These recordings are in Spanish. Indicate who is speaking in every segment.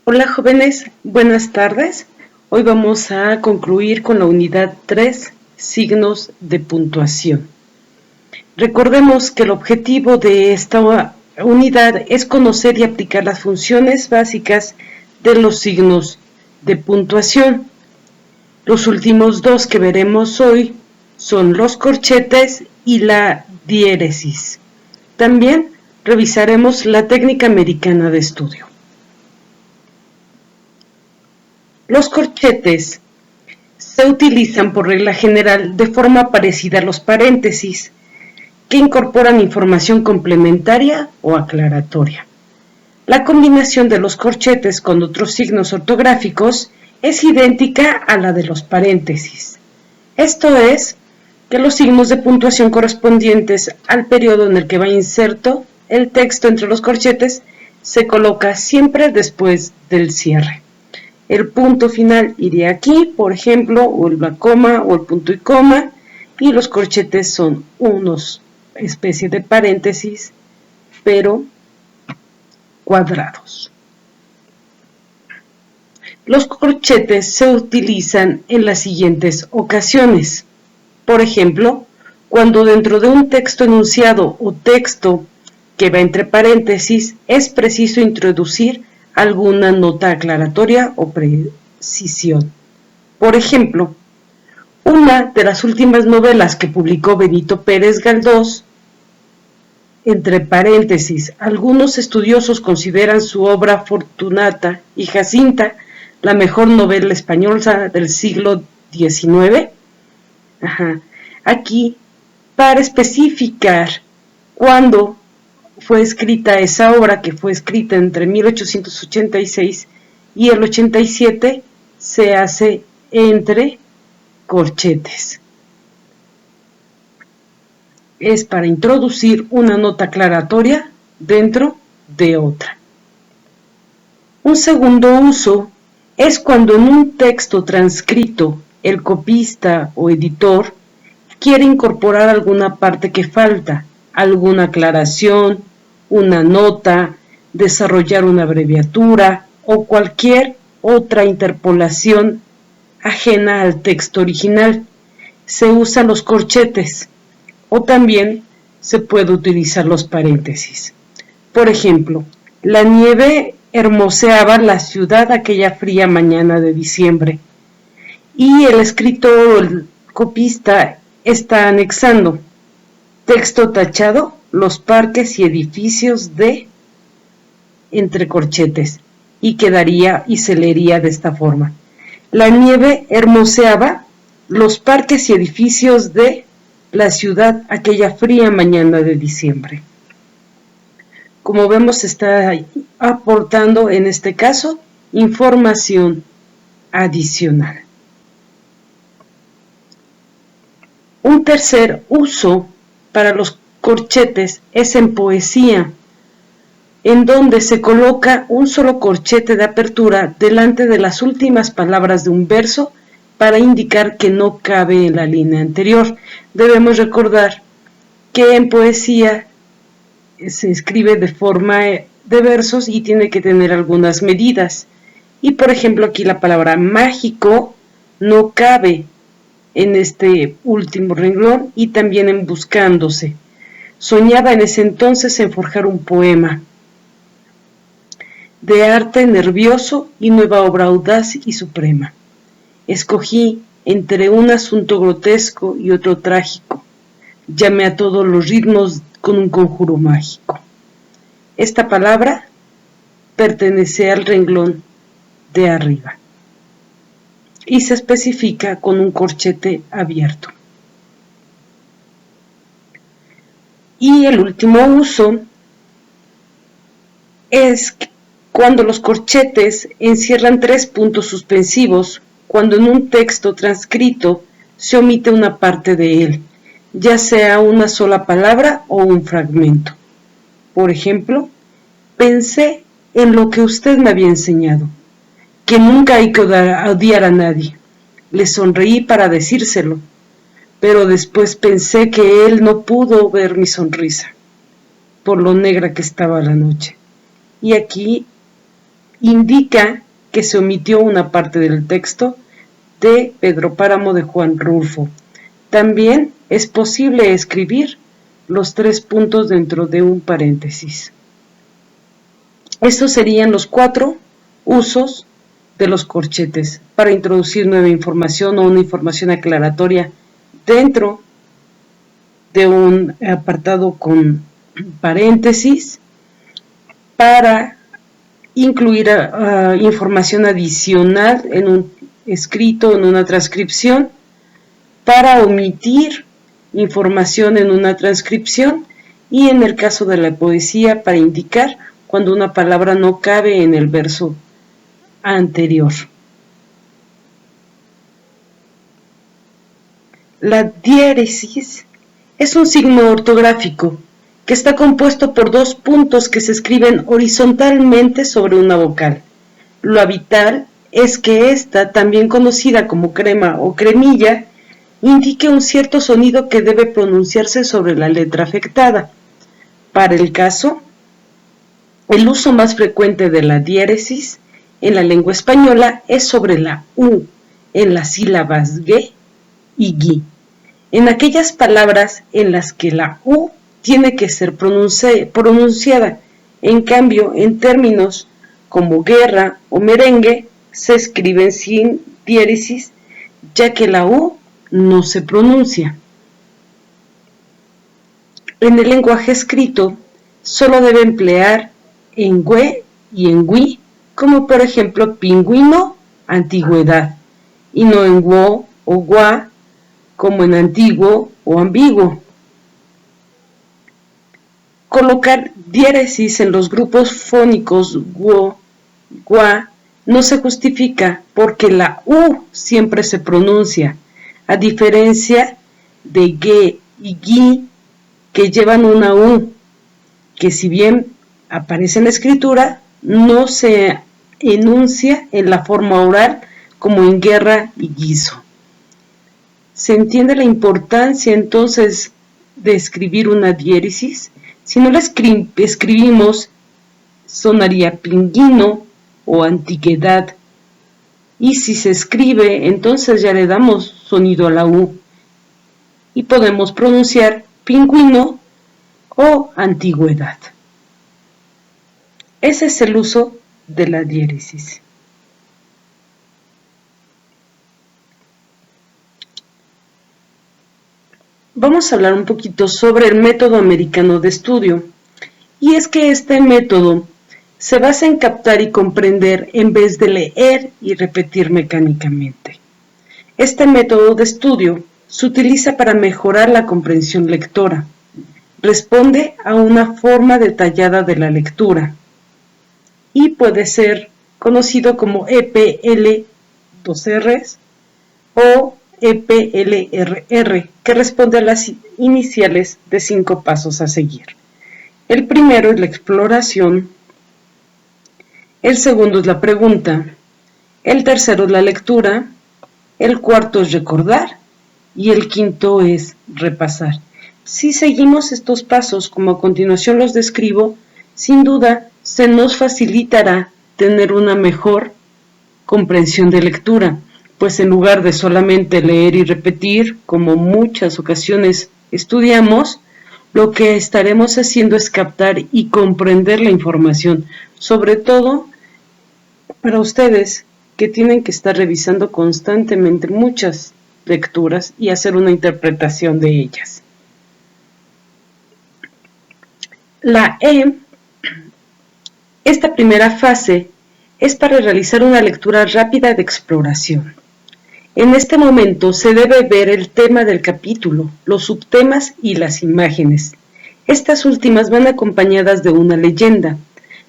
Speaker 1: Hola jóvenes, buenas tardes. Hoy vamos a concluir con la unidad 3, signos de puntuación. Recordemos que el objetivo de esta unidad es conocer y aplicar las funciones básicas de los signos de puntuación. Los últimos dos que veremos hoy son los corchetes y la diéresis. También revisaremos la técnica americana de estudio. Los corchetes se utilizan por regla general de forma parecida a los paréntesis, que incorporan información complementaria o aclaratoria. La combinación de los corchetes con otros signos ortográficos es idéntica a la de los paréntesis. Esto es, que los signos de puntuación correspondientes al periodo en el que va inserto el texto entre los corchetes se coloca siempre después del cierre. El punto final iría aquí, por ejemplo, o la coma o el punto y coma, y los corchetes son unos especie de paréntesis, pero cuadrados. Los corchetes se utilizan en las siguientes ocasiones. Por ejemplo, cuando dentro de un texto enunciado o texto que va entre paréntesis es preciso introducir alguna nota aclaratoria o precisión. Por ejemplo, una de las últimas novelas que publicó Benito Pérez Galdós, entre paréntesis, algunos estudiosos consideran su obra Fortunata y Jacinta la mejor novela española del siglo XIX. Aquí, para especificar cuándo fue escrita esa obra, que fue escrita entre 1886 y el 87, se hace entre corchetes. Es para introducir una nota aclaratoria dentro de otra. Un segundo uso es cuando en un texto transcrito el copista o editor quiere incorporar alguna parte que falta, alguna aclaración, una nota, desarrollar una abreviatura o cualquier otra interpolación ajena al texto original. Se usan los corchetes o también se puede utilizar los paréntesis. Por ejemplo, la nieve hermoseaba la ciudad aquella fría mañana de diciembre y el escritor o el copista está anexando texto tachado, los parques y edificios de entre corchetes, y quedaría y se leería de esta forma: la nieve hermoseaba los parques y edificios de la ciudad aquella fría mañana de diciembre. Como vemos, está aportando en este caso información adicional. Un tercer uso para los corchetes es en poesía, en donde se coloca un solo corchete de apertura delante de las últimas palabras de un verso para indicar que no cabe en la línea anterior. Debemos recordar que en poesía se escribe de forma de versos y tiene que tener algunas medidas. Y por ejemplo, aquí la palabra mágico no cabe en este último renglón, y también en buscándose. Soñaba en ese entonces en forjar un poema de arte nervioso y nueva obra audaz y suprema. Escogí entre un asunto grotesco y otro trágico. Llamé a todos los ritmos con un conjuro mágico. Esta palabra pertenece al renglón de arriba y se especifica con un corchete abierto. Y el último uso es cuando los corchetes encierran 3 puntos suspensivos, cuando en un texto transcrito se omite una parte de él, ya sea una sola palabra o un fragmento. Por ejemplo, pensé en lo que usted me había enseñado, que nunca hay que odiar a nadie. Le sonreí para decírselo, pero después pensé que él no pudo ver mi sonrisa, por lo negra que estaba la noche. Y aquí indica que se omitió una parte del texto de Pedro Páramo de Juan Rulfo. También es posible escribir los 3 puntos dentro de un paréntesis. Estos serían los 4 usos de los corchetes para introducir nueva información o una información aclaratoria dentro de un apartado con paréntesis, para incluir información adicional en un escrito, en una transcripción, para omitir información en una transcripción, y en el caso de la poesía, para indicar cuando una palabra no cabe en el verso anterior. La diéresis es un signo ortográfico que está compuesto por 2 puntos que se escriben horizontalmente sobre una vocal. Lo habitual es que esta, también conocida como crema o cremilla, indique un cierto sonido que debe pronunciarse sobre la letra afectada. Para el caso, el uso más frecuente de la diéresis en la lengua española es sobre la U en las sílabas ge y gui, en aquellas palabras en las que la U tiene que ser pronunciada. En cambio, en términos como guerra o merengue, se escriben sin diéresis, ya que la U no se pronuncia. En el lenguaje escrito, solo debe emplear en güe y en gui, como por ejemplo pingüino, antigüedad, y no en guo o gua, como en antiguo o ambiguo. Colocar diéresis en los grupos fónicos guo, gua, no se justifica porque la U siempre se pronuncia, a diferencia de ge y gui, que llevan una U, que si bien aparece en la escritura, no se enuncia en la forma oral como en guerra y guiso. ¿Se entiende la importancia entonces de escribir una diéresis? Si no la escribimos, sonaría pinguino o antigüedad. Y si se escribe, entonces ya le damos sonido a la U y podemos pronunciar pingüino o antigüedad. Ese es el uso de la diéresis. Vamos a hablar un poquito sobre el método americano de estudio. Y es que este método se basa en captar y comprender en vez de leer y repetir mecánicamente. Este método de estudio se utiliza para mejorar la comprensión lectora. Responde a una forma detallada de la lectura y puede ser conocido como EPL, 2 R's, o EPLRR, que responde a las iniciales de 5 pasos a seguir. El primero es la exploración, el segundo es la pregunta, el tercero es la lectura, el cuarto es recordar y el quinto es repasar. Si seguimos estos pasos como a continuación los describo, sin duda se nos facilitará tener una mejor comprensión de lectura, pues en lugar de solamente leer y repetir, como muchas ocasiones estudiamos, lo que estaremos haciendo es captar y comprender la información, sobre todo para ustedes que tienen que estar revisando constantemente muchas lecturas y hacer una interpretación de ellas. La E, esta primera fase, es para realizar una lectura rápida de exploración. En este momento se debe ver el tema del capítulo, los subtemas y las imágenes. Estas últimas van acompañadas de una leyenda.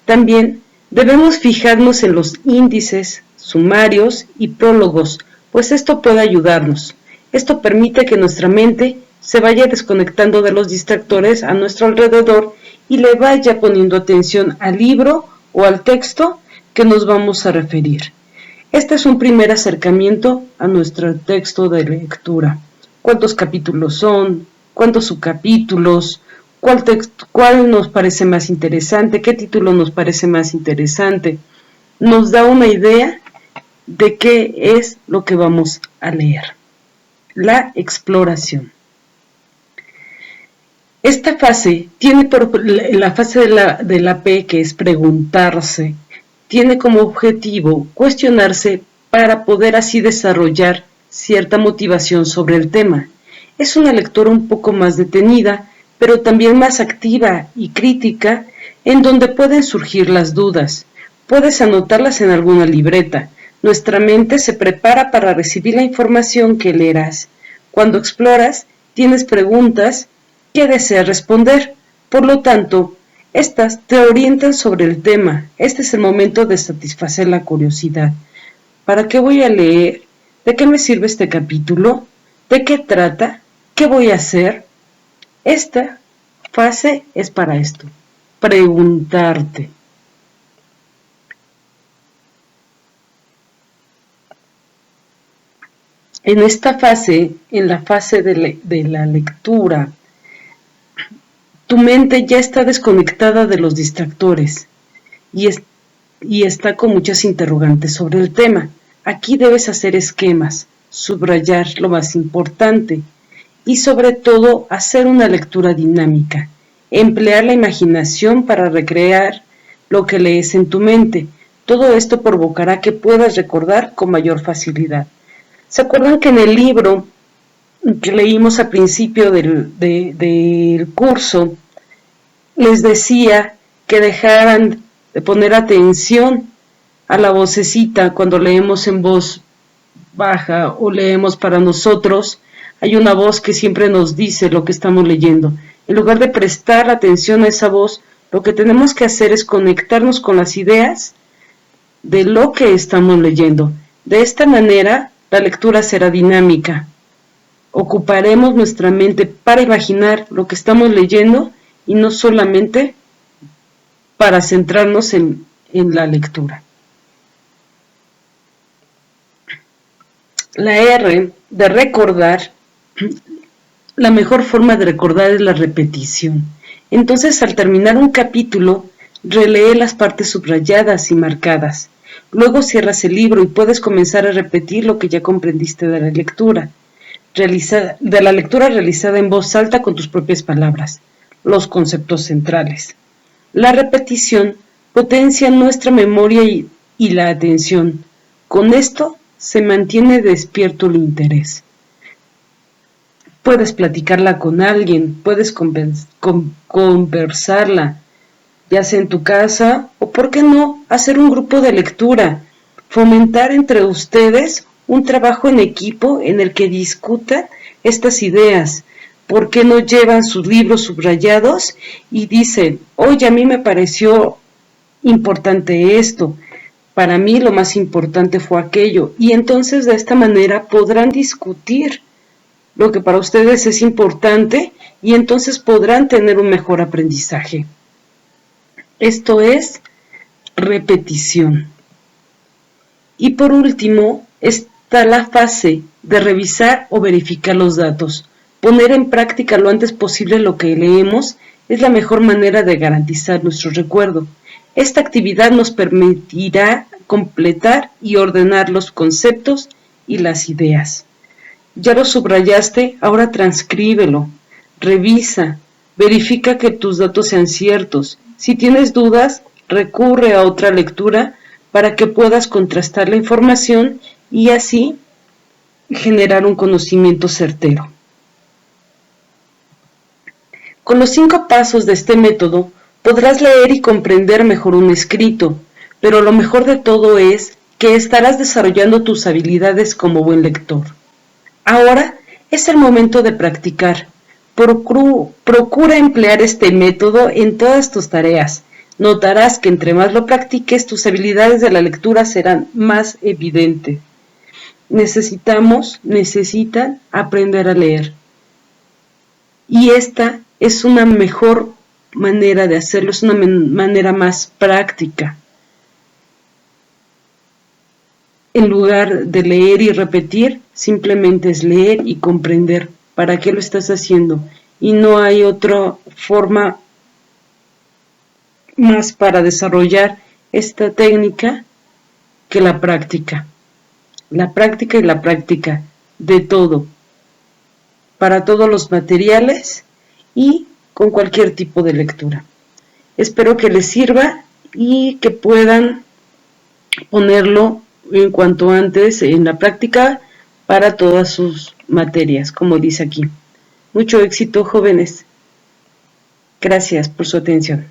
Speaker 1: También debemos fijarnos en los índices, sumarios y prólogos, pues esto puede ayudarnos. Esto permite que nuestra mente se vaya desconectando de los distractores a nuestro alrededor y le vaya poniendo atención al libro o al texto que nos vamos a referir. Este es un primer acercamiento a nuestro texto de lectura. ¿Cuántos capítulos son? ¿Cuántos subcapítulos? ¿Cuál nos parece más interesante? ¿Qué título nos parece más interesante? nos da una idea de qué es lo que vamos a leer. La exploración. Esta fase tiene la fase de la P, que es preguntarse, tiene como objetivo cuestionarse para poder así desarrollar cierta motivación sobre el tema. Es una lectura un poco más detenida, pero también más activa y crítica, en donde pueden surgir las dudas. Puedes anotarlas en alguna libreta. Nuestra mente se prepara para recibir la información que leerás. Cuando exploras, tienes preguntas que deseas responder. Por lo tanto, estas te orientan sobre el tema. Este es el momento de satisfacer la curiosidad. ¿Para qué voy a leer? ¿De qué me sirve este capítulo? ¿De qué trata? ¿Qué voy a hacer? Esta fase es para esto. Preguntarte. En esta fase, en la fase de la lectura, tu mente ya está desconectada de los distractores y está con muchas interrogantes sobre el tema. Aquí debes hacer esquemas, subrayar lo más importante y sobre todo hacer una lectura dinámica, emplear la imaginación para recrear lo que lees en tu mente. Todo esto provocará que puedas recordar con mayor facilidad. ¿Se acuerdan que en el libro que leímos al principio del curso les decía que dejaran de poner atención a la vocecita cuando leemos en voz baja o leemos para nosotros? Hay una voz que siempre nos dice lo que estamos leyendo. En lugar de prestar atención a esa voz, lo que tenemos que hacer es conectarnos con las ideas de lo que estamos leyendo. De esta manera, la lectura será dinámica. Ocuparemos nuestra mente para imaginar lo que estamos leyendo y no solamente para centrarnos en la lectura. La R de recordar, la mejor forma de recordar es la repetición. Entonces, al terminar un capítulo, relee las partes subrayadas y marcadas. Luego cierras el libro y puedes comenzar a repetir lo que ya comprendiste de la lectura. Realizada en voz alta con tus propias palabras. Los conceptos centrales. La repetición potencia nuestra memoria y la atención. Con esto se mantiene despierto el interés. Puedes platicarla con alguien, puedes conversarla, ya sea en tu casa o, ¿por qué no?, hacer un grupo de lectura, fomentar entre ustedes un trabajo en equipo en el que discutan estas ideas. ¿Por qué no llevan sus libros subrayados y dicen, oye, a mí me pareció importante esto, para mí lo más importante fue aquello? Y entonces de esta manera podrán discutir lo que para ustedes es importante y entonces podrán tener un mejor aprendizaje. Esto es repetición. Y por último está la fase de revisar o verificar los datos. Poner en práctica lo antes posible lo que leemos es la mejor manera de garantizar nuestro recuerdo. Esta actividad nos permitirá completar y ordenar los conceptos y las ideas. Ya lo subrayaste, ahora transcríbelo, revisa, verifica que tus datos sean ciertos. Si tienes dudas, recurre a otra lectura para que puedas contrastar la información y así generar un conocimiento certero. Con los 5 pasos de este método podrás leer y comprender mejor un escrito, pero lo mejor de todo es que estarás desarrollando tus habilidades como buen lector. Ahora es el momento de practicar. Procura emplear este método en todas tus tareas. Notarás que entre más lo practiques, tus habilidades de la lectura serán más evidentes. Necesitan aprender a leer. Y esta es una mejor manera de hacerlo, es una manera más práctica. En lugar de leer y repetir, simplemente es leer y comprender para qué lo estás haciendo. Y no hay otra forma más para desarrollar esta técnica que la práctica y la práctica de todo, para todos los materiales y con cualquier tipo de lectura. Espero que les sirva y que puedan ponerlo en cuanto antes en la práctica para todas sus materias, como dice aquí. Mucho éxito, jóvenes. Gracias por su atención.